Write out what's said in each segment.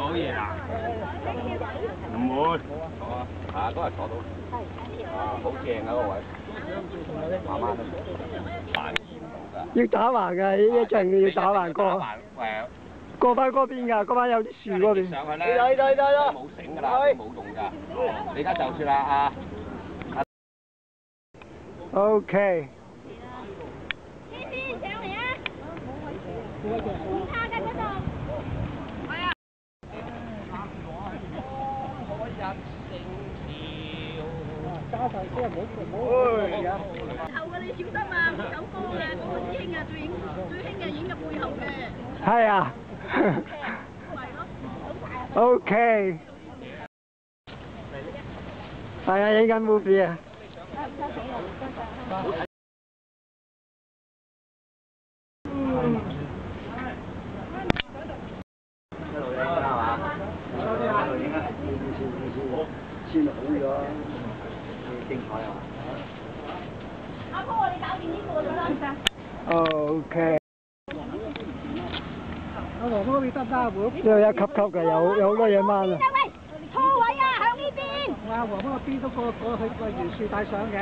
好嘢啊！唔會，啊嗰日坐到，好正啊嗰位，慢慢要打橫㗎，一陣要打橫過。過翻嗰邊㗎，嗰班有啲樹嗰邊。上去咧，冇繩㗎啦，冇用㗎。你而家就算啦啊。OK。天天上嚟啊！唔怕㗎嗰度。係啊。加上先唔好。後嘅你小心啊！唔敢幫啊！嗰個師兄啊，最興嘅影嘅背後嘅。係啊。OK。係啊，影緊 movie 啊。先好咗，精彩啊！阿婆，你搞掂呢個就得。OK。阿黃嗰邊得唔得啊？呢度一級級嘅，有好多嘢掹啊！喂，錯位啊，向呢邊。阿黃嗰邊都過去個榕樹帶上嘅。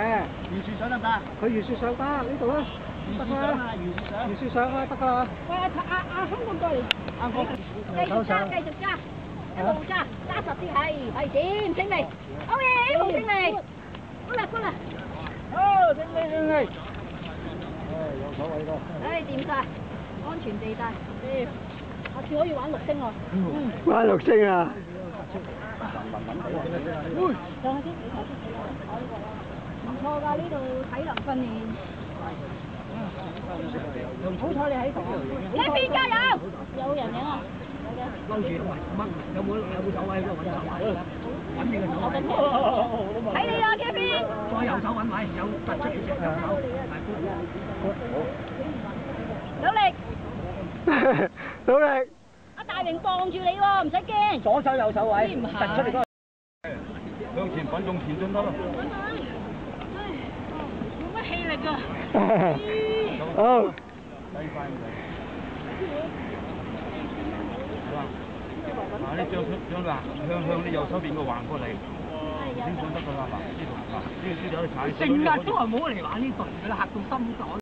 榕樹上得唔得？佢榕樹上得，呢度啊。榕樹上啊，榕樹上啊，得㗎啦。喂，阿香港過嚟。啱好。繼續揸，一路揸實啲係點清理？好嘢，好清理。好啦。好，清理。有所謂咯。掂晒，安全地帶。下次可以玩綠星喎。玩綠星啊！上去先，唔錯㗎，呢度體能訓練。好彩你喺度。呢邊加油！有人影啊！撈住乜？有冇手位喺度揾手位？揾呢個手位。睇你啦，呢邊。再右手揾位，有突出嘅右手。努力。努力。阿大明傍住你喎，唔使驚。左手右手位，突出嚟嗰個。向前滾動前進得咯。冇乜氣力㗎。好。低翻佢。嗱，呢張嗱向你右手邊個橫過嚟，先上得㗎啦嗱，呢度嗱，呢度有得踩。成日都係冇嚟玩呢隊㗎啦，嚇到心袋。